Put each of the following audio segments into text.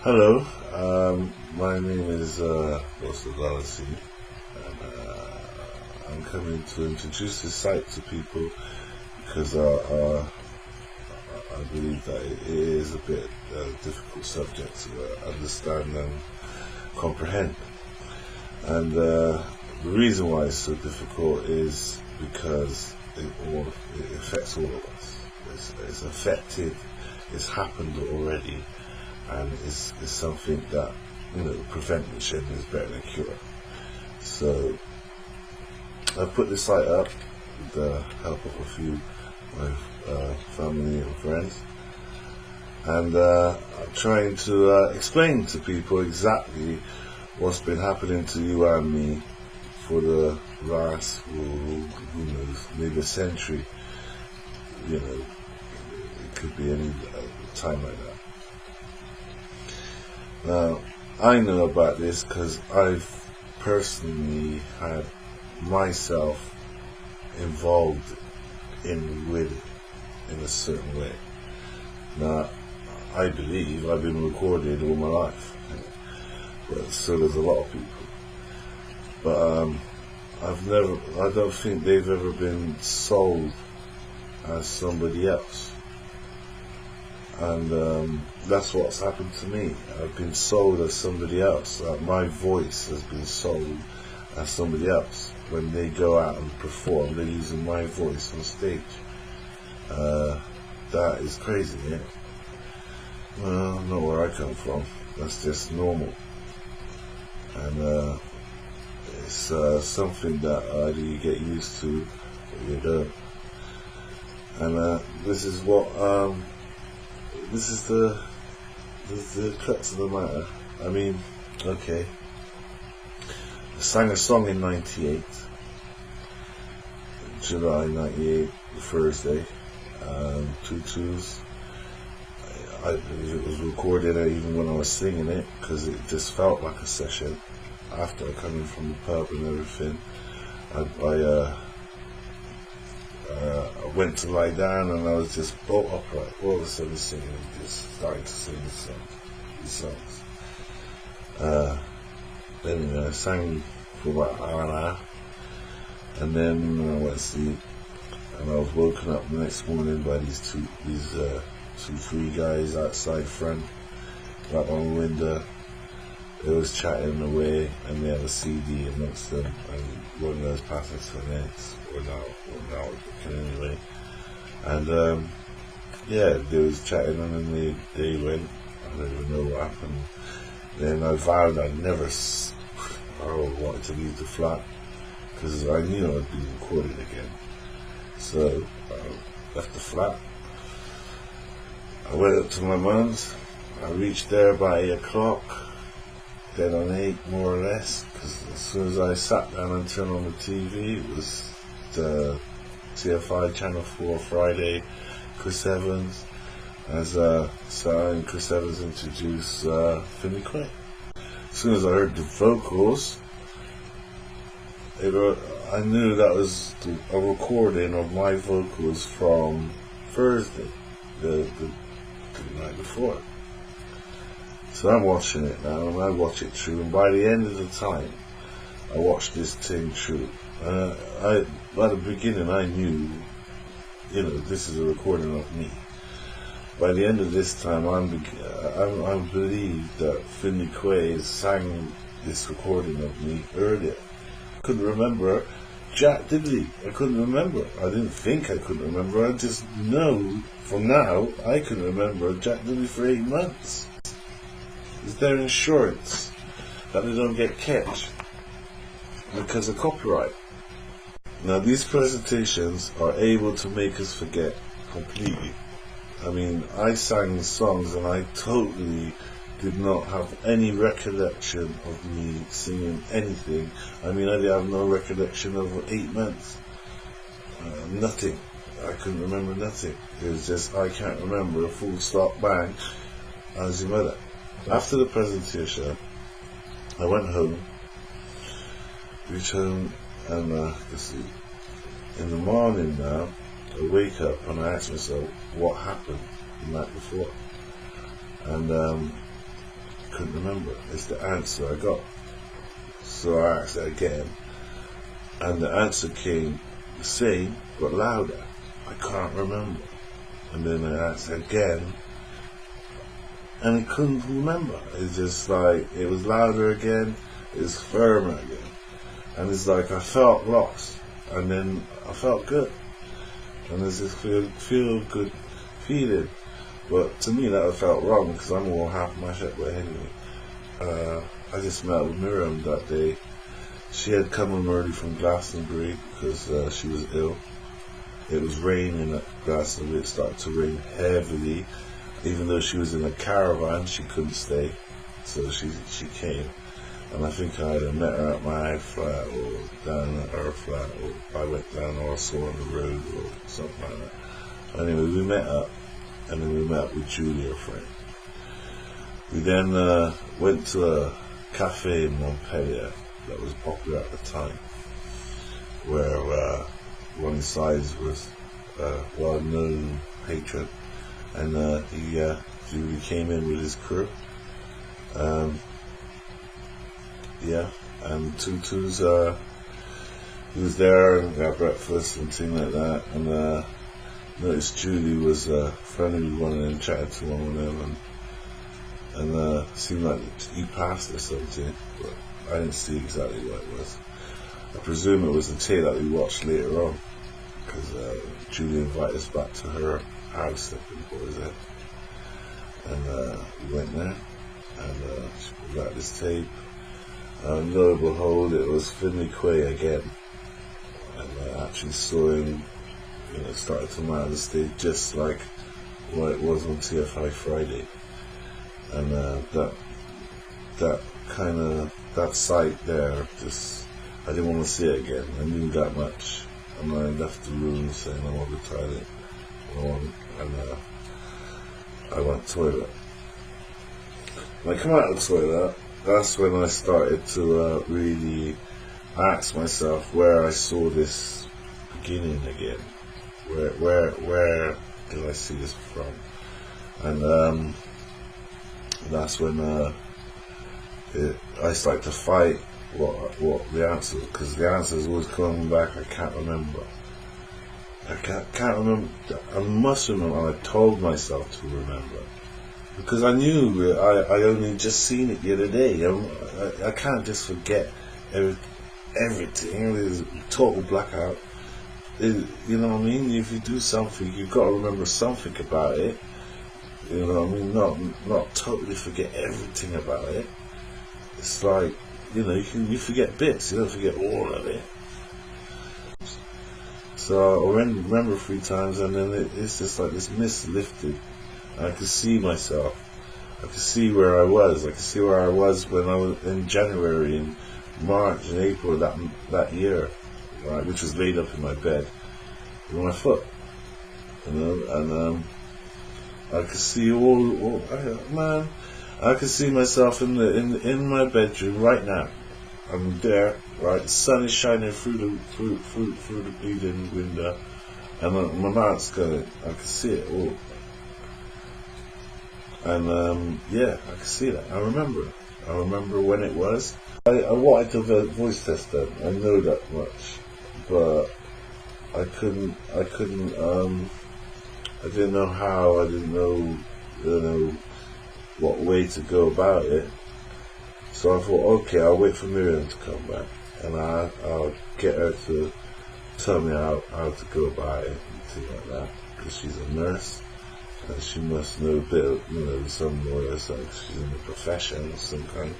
Hello, my name is Buster Galaxy, and I'm coming to introduce this site to people because I believe that it is a bit difficult subject to understand and comprehend. And the reason why it's so difficult is because it affects all of us. It's affected, it's happened already, and it's something that, prevention is better than cure. So I've put this site up with the help of a few of my family and friends, and I'm trying to explain to people exactly what's been happening to you and me for the last, who knows, maybe a century. It could be any time like that. Now, I know about this because I've personally had myself involved with it in a certain way. Now, I believe I've been recorded all my life, but so does a lot of people. But I don't think they've ever been sold as somebody else. And that's what's happened to me. I've been sold as somebody else. My voice has been sold as somebody else. When they go out and perform, they're using my voice on stage. That is crazy, yeah? Well, not where I come from. That's just normal. And it's something that either you get used to or you don't. And this is what... this is the crux of the matter. I mean, okay. I sang a song in '98, July '98, Thursday, Tutus. I believe it was recorded even when I was singing it, because it just felt like a session. After coming from the pub and everything, I went to lie down and I was just bolt upright, all of a sudden singing and just starting to sing these songs. Then I sang for about an hour and a half, and then I went to sleep, and I was woken up the next morning by these three guys outside front, right on the window. They was chatting away, and they had a CD amongst them, and one of those passing to the next, or now, anyway. And they was chatting, and then they went. I don't even know what happened. Then I vowed I'd never wanted to leave the flat, because I knew I'd be recorded again. So I left the flat. I went up to my mum's. I reached there by 8 o'clock. Dead on 8, more or less, because as soon as I sat down and turned on the TV, it was the TFI Channel 4 Friday, Chris Evans, as Chris Evans introduced Finley Quaye. As soon as I heard the vocals, I knew that was a recording of my vocals from Thursday, the night before. So I'm watching it now, and I watch it through, and by the end of the time, I watched this thing through. By the beginning, I knew, this is a recording of me. By the end of this time, I believe that Finley Quaye sang this recording of me earlier. Couldn't remember Jack Diddley. I couldn't remember. I didn't think I couldn't remember. I just know from now I couldn't remember Jack Diddley for 8 months. Is their insurance that they don't get catch because of copyright. Now these presentations are able to make us forget completely. I mean, I sang songs and I totally did not have any recollection of me singing anything. I mean, I did have no recollection over 8 months. Nothing. I couldn't remember nothing. It was just, I can't remember a full stop bang. How's your mother? After the presentation, I went home, reached home, and in the morning now, I wake up and I ask myself what happened the night before. And couldn't remember. It's the answer I got. So I asked it again, and the answer came the same but louder. I can't remember. And then I asked again, and he couldn't remember. It's just like, it was louder again, it was firmer again. And it's like I felt lost, and then I felt good. And there's this feel good feeling. But to me that felt wrong, because I'm all half mashed up with anyway. I just met with Miriam that day. She had come home early from Glastonbury because she was ill. It was raining at Glastonbury. It started to rain heavily. Even though she was in a caravan, she couldn't stay. So she came. And I think I either met her at my flat or down at her flat, or I went down or I saw her on the road or something like that. Anyway, we met up, and then we met up with Julie, her friend. We then went to a cafe in Montpellier that was popular at the time, where one inside was a well-known patron, and Julie came in with his crew. And Tutu's he was there and got breakfast and things like that, and noticed Julie was friendly with one of them, chatted to one of them, and seemed like he passed or something, but I didn't see exactly what it was. I presume it was the tape that we watched later on, because Julie invited us back to her house up in Boise, and we went there, and she brought this tape. Lo and behold, it was Finlay Quaye again, and I actually saw him, started to mount the stage just like what it was on TFI Friday, and that sight there, just, I didn't want to see it again. I knew that much, and I left the room saying I want the toilet, and I went to the toilet. When I come out of the toilet, that's when I started to really ask myself where I saw this beginning again. Where did I see this from? And that's when I started to fight what the answer, because the answer is always coming back. I can't remember. I can't remember. I must remember. And I told myself to remember, because I knew I only just seen it the other day. I can't just forget everything. It was a total blackout. You know what I mean? If you do something, you've got to remember something about it. You know what I mean? Not totally forget everything about it. It's like, you forget bits. You don't forget all of it. So I remember 3 times, and then it's just like this mist lifted. I could see myself. I could see where I was. I could see where I was when I was in January, in March, and April that year, right, which was laid up in my bed with my foot, and I could see man. I could see myself in my bedroom right now. I'm there, right? The sun is shining through the bleeding window, and my mouth's going. I could see it all. And I can see that. I remember when it was. I wanted to voice test them. I know that much, but I couldn't. I didn't know how. I didn't know, what way to go about it. So I thought, okay, I'll wait for Miriam to come back, and I'll get her to tell me how to go about it and things like that, because she's a nurse. And she must know a bit of, some lawyers, like she's in the profession of some kind.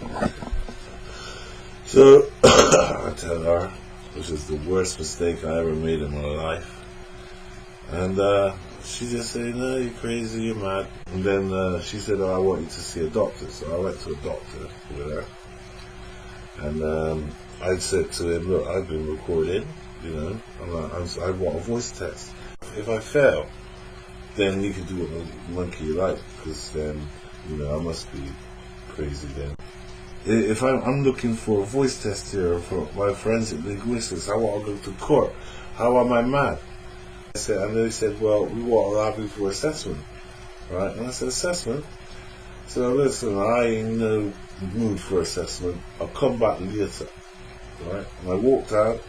So I tell her, which is the worst mistake I ever made in my life. And she just said, no, you're crazy, you're mad. And then she said, I want you to see a doctor. So I went to a doctor with her. And I said to him, look, I've been recorded, and I want a voice test. If I fail, then you can do what monkey you like, because then, I must be crazy then. If I'm looking for a voice test here for my forensic linguistics, I want to go to court. How am I mad? And they said, well, we want to allow you for assessment, right? And I said, assessment? So listen, I ain't in no mood for assessment. I'll come back later. Right? And I walked out,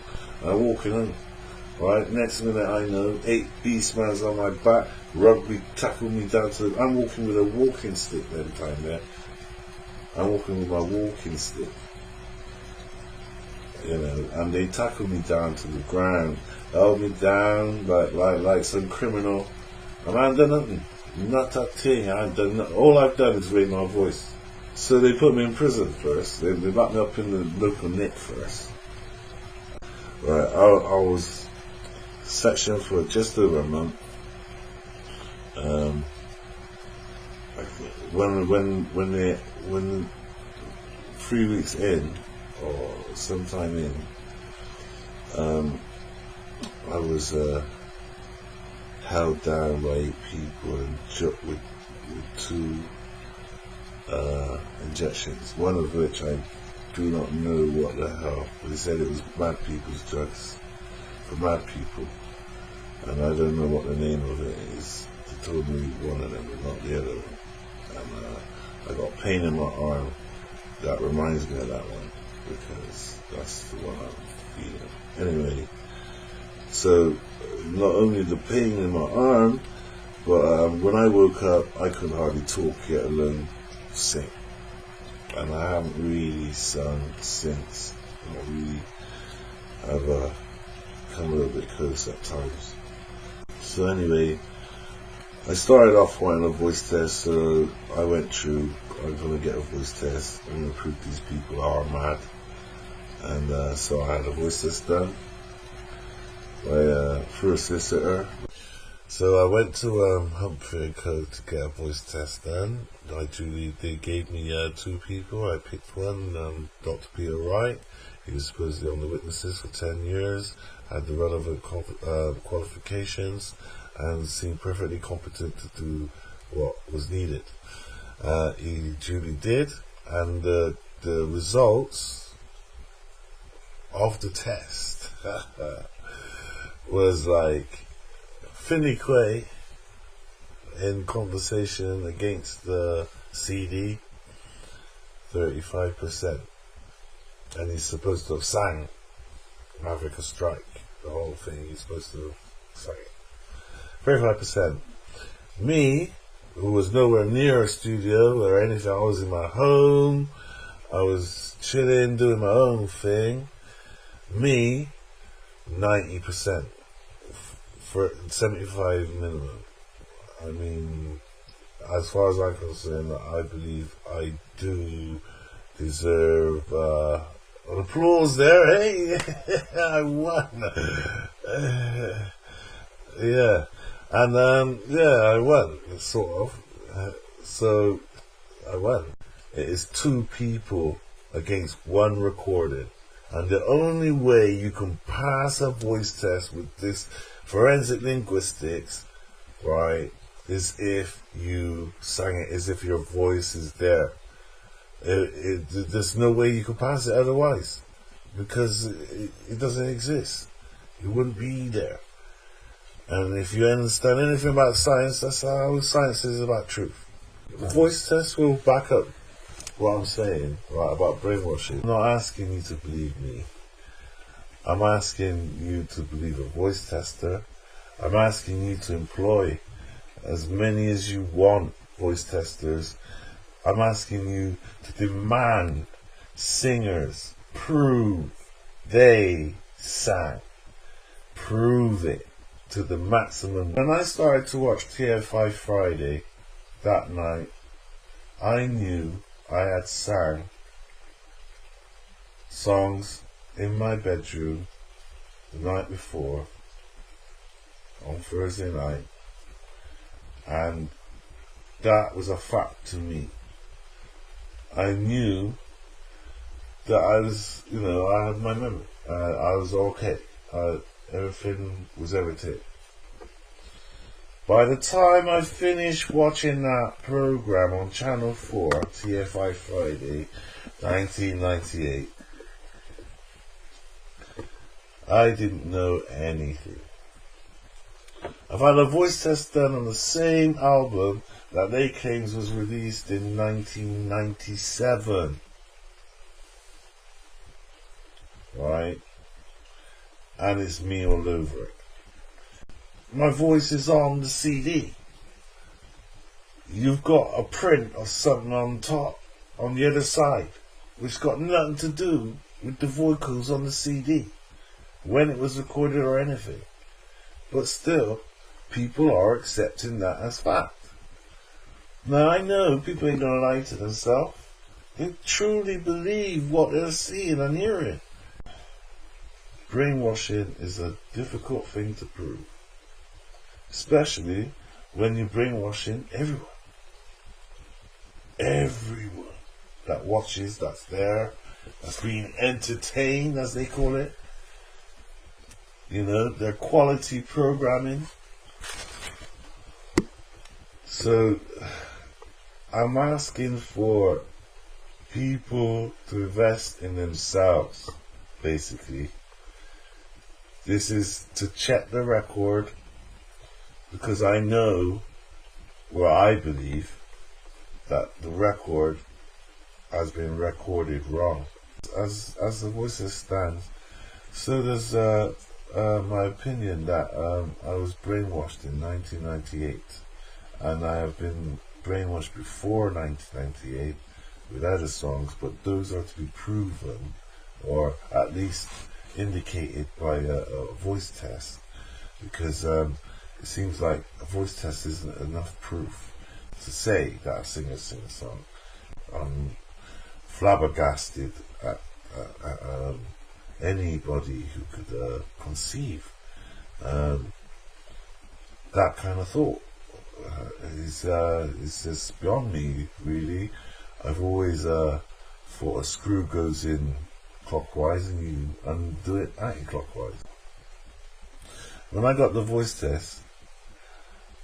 and I walking in. Right? Next minute I know, 8 beastmans on my back, rugby tackled me down to I'm walking with a walking stick that time there. I'm walking with my walking stick. You know, and they tackled me down to the ground, held me down like some criminal. And I ain't done nothing. Not a thing. I ain't done nothing. All I've done is raise my voice. So they put me in prison first. They locked me up in the local Nick first. Right, I was sectioned for just over a month. When 3 weeks in, or sometime in, I was held down by 8 people and shot with 2 injections, one of which I do not know what the hell, but they said it was mad people's drugs for mad people, and I don't know what the name of it is. They told me one of them, but not the other one. And I got pain in my arm. That reminds me of that one, because that's the one I'm feeling. Anyway, so not only the pain in my arm, but when I woke up, I could hardly talk, yet alone sing. And I haven't really sung since. I really have come a little bit close at times. So anyway, I started off wanting a voice test, so I went through, I'm going to get a voice test, I'm going to prove these people are mad. And so I had a voice test done by through a solicitor. So I went to Humphrey & Co to get a voice test done. They gave me 2 people. I picked one, Dr. Peter Wright. He was supposedly on the witnesses for 10 years, had the relevant qualifications, and seemed perfectly competent to do what was needed. He duly did, and the results of the test was like Finley Quay in conversation against the CD, 35%. And he's supposed to have sang Maverick a Strike, the whole thing, he's supposed to have sang it. 35%. Me, who was nowhere near a studio or anything, I was in my home, I was chilling, doing my own thing. Me, 90%. For 75 minimum. I mean, as far as I'm concerned, I believe I do deserve an applause there. Hey, I won. Yeah, and I won, sort of. So I won. It is 2 people against 1 recorded, and the only way you can pass a voice test with this forensic linguistics, right, is if you sang it as if your voice is there. There's no way you can pass it otherwise, because it doesn't exist. It wouldn't be there. And if you understand anything about science, that's how science is about truth. The voice test will back up what I'm saying, right, about brainwashing. I'm not asking you to believe me. I'm asking you to believe a voice tester. I'm asking you to employ as many as you want voice testers. I'm asking you to demand singers prove they sang. Prove it to the maximum. When I started to watch TFI Friday that night, I knew I had sang songs in my bedroom the night before on Thursday night, and that was a fact to me. I knew that I was, I had my memory. I was okay. Everything was everything. By the time I finished watching that program on Channel 4, TFI Friday, 1998, I didn't know anything. I've had a voice test done on the same album that they claims was released in 1997. Right? And it's me all over it. My voice is on the CD. You've got a print of something on top, on the other side, which got nothing to do with the vocals on the CD, when it was recorded or anything. But still, people are accepting that as fact. Now I know people ain't gonna lie to themselves. They truly believe what they're seeing and hearing. Brainwashing is a difficult thing to prove, especially when you're brainwashing everyone. Everyone that watches, that's there, that's being entertained, as they call it. You know, their quality programming. So, I'm asking for people to invest in themselves, basically. This is to check the record, because I know, or I believe, that the record has been recorded wrong. As the voices stands, so there's my opinion that I was brainwashed in 1998, and I have been brainwashed before 1998 with other songs, but those are to be proven, or at least indicated by a voice test, because it seems like a voice test isn't enough proof to say that a singer sings a song. I'm flabbergasted at anybody who could conceive that kind of thought. It's just beyond me, really. I've always thought a screw goes in clockwise and you undo it anti-clockwise. When I got the voice test,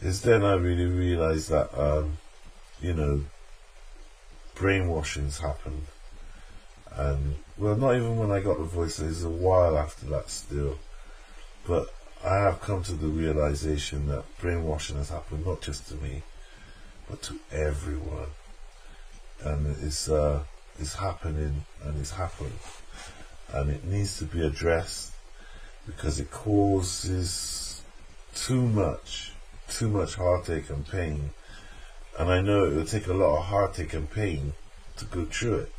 it's then I really realised that, you know, brainwashing's happened. And, well, not even when I got the voice test, it's a while after that still. But I have come to the realisation that brainwashing has happened not just to me, but to everyone. And it's happening, and it's happened. And it needs to be addressed, because it causes too much heartache and pain. And I know it will take a lot of heartache and pain to go through it.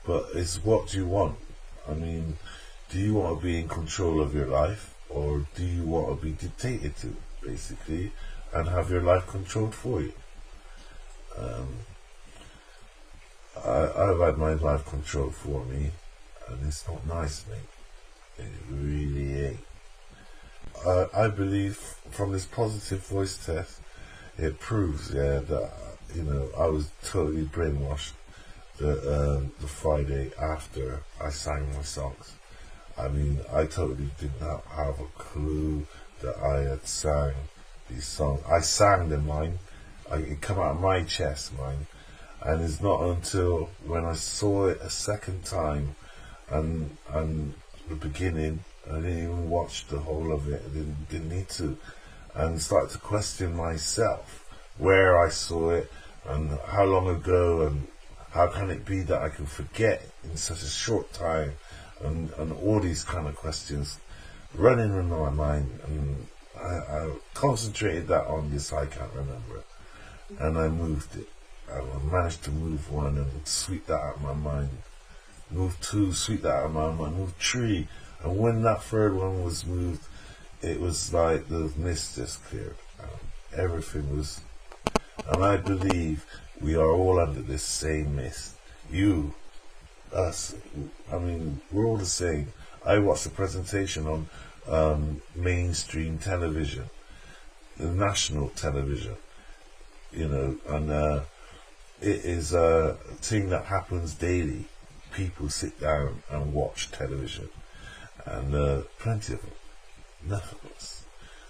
But it's what do you want? I mean, do you want to be in control of your life, or do you want to be dictated to, basically, and have your life controlled for you? I've had my life controlled for me, and it's not nice, mate. It really ain't. I believe from this positive voice test, it proves, that, you know, I was totally brainwashed the Friday after I sang my songs. I mean, I totally did not have a clue that I had sang these songs. I sang them, mine. It come out of my chest, mine. And it's not until when I saw it a second time, and the beginning, I didn't even watch the whole of it. I didn't need to, and started to question myself where I saw it and how long ago, and how can it be that I can forget in such a short time, and all these kind of questions running in my mind, and I concentrated that on this. I can't remember it, and I moved it. I managed to move one and sweep that out of my mind. Move two, sweep that out of my mind. Move three, and when that third one was moved, it was like the mist just cleared. Everything was, and I believe we are all under this same mist. You, us, I mean, we're all the same. I watched a presentation on mainstream television, the national television, you know, and it is a thing that happens daily. People sit down and watch television, and plenty of them, enough of us,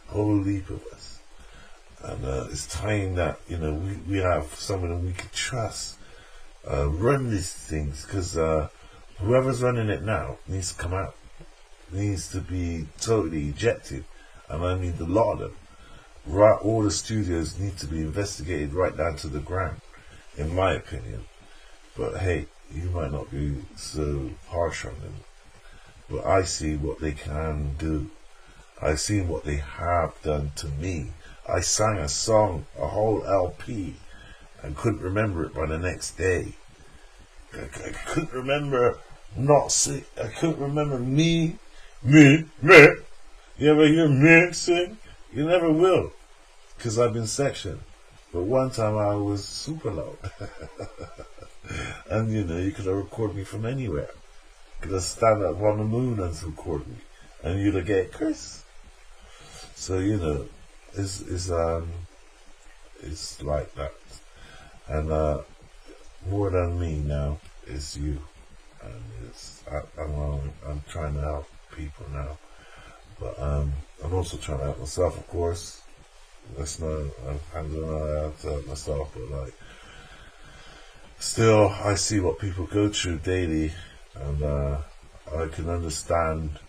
a whole heap of us. And it's time that, you know, we have someone we can trust run these things, because whoever's running it now needs to come out, needs to be totally ejected, and I mean a lot of them. right, all the studios need to be investigated right down to the ground, in my opinion. But hey, you might not be so harsh on them. But I see what they can do. I've seen what they have done to me. I sang a song, a whole LP, and couldn't remember it by the next day. I couldn't remember I couldn't remember me. You ever hear me sing? You never will, because I've been sectioned. But one time I was super loud. And you could have recorded me from anywhere. Could have stand up on the moon and record me. And you'd have get Chris. So, it's like that. And more than me now is you. And I'm trying to help people now. But I'm also trying to help myself, of course. I'm gonna have to help myself, but still, I see what people go through daily, and I can understand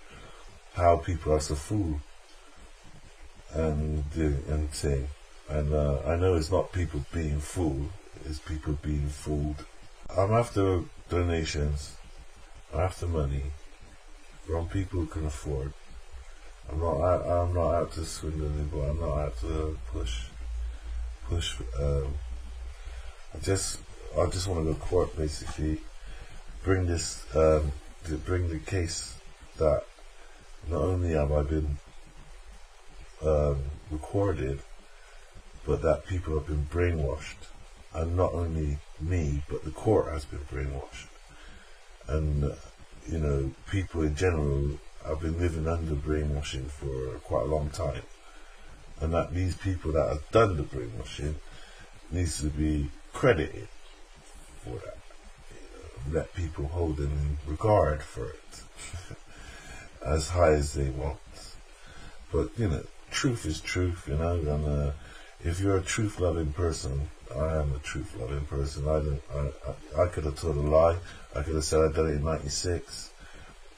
how people are so fooled and thing. And I know it's not people being fooled, it's people being fooled. I'm after donations, I'm after money from people who can afford. I'm not out to swindle anybody. I'm not out to push. I just want to go to court, basically. Bring the case that not only have I been recorded, but that people have been brainwashed, and not only me, but the court has been brainwashed, and people in general. I've been living under brainwashing for quite a long time, and that these people that have done the brainwashing needs to be credited for that. Let people hold them in regard for it as high as they want. But truth is truth, and if you're a truth-loving person, I am a truth-loving person. I could have told a lie. I could have said I done it in '96.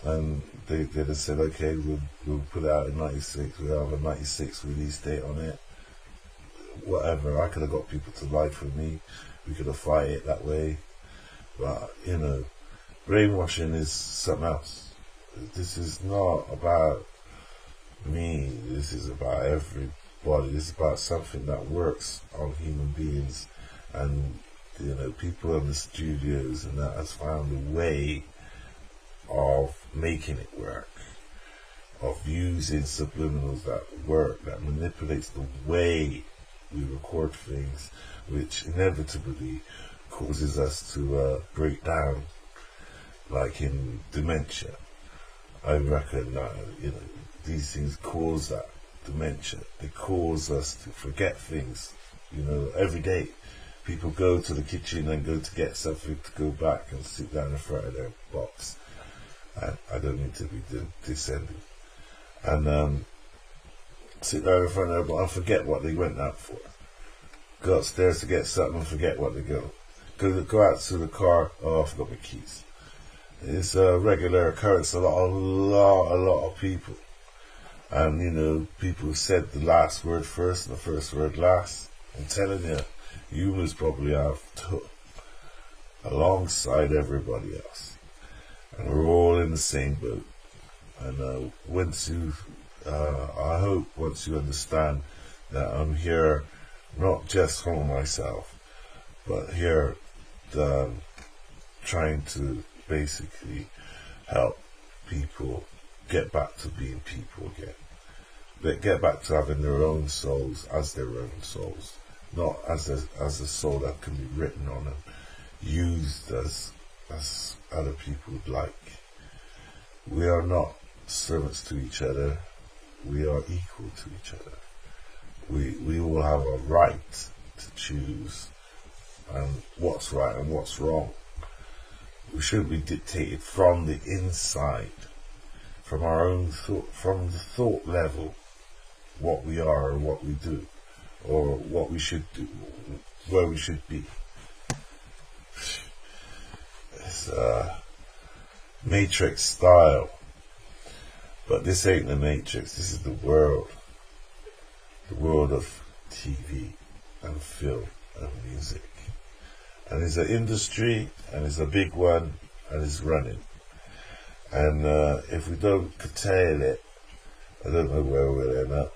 And they'd have said, okay, we'll put it out in '96, we'll have a '96 release date on it. Whatever, I could have got people to lie for me, we could have fight it that way. But, brainwashing is something else. This is not about me, this is about everybody. This is about something that works on human beings. And, people in the studios and that has found a way of making it work, of using subliminals that work, that manipulates the way we record things, which inevitably causes us to break down, like in dementia. I reckon that these things cause that dementia. They cause us to forget things. Every day people go to the kitchen and go to get something to go back and sit down in front of their box. I don't need to be descending. And sit there in front of them and forget what they went out for. Go upstairs to get something and forget what they go. Go out to the car, I forgot my keys. It's a regular occurrence, a lot of people. And people said the last word first and the first word last. I'm telling you, humans probably have too, alongside everybody else. And we're all in the same boat. And I hope once you understand that I'm here not just for myself, but here trying to basically help people get back to being people again. Get back to having their own souls as their own souls, not as a soul that can be written on and used as other people would like. We are not servants to each other. We are equal to each other. We all have a right to choose and what's right and what's wrong. We shouldn't be dictated from the inside, from our own thought, from the thought level, what we are and what we do, or what we should do, where we should be. It's Matrix style, but this ain't the Matrix. This is the world. the world of TV and film and music. And it's an industry, and it's a big one, and it's running. And if we don't curtail it, I don't know where we'll end up.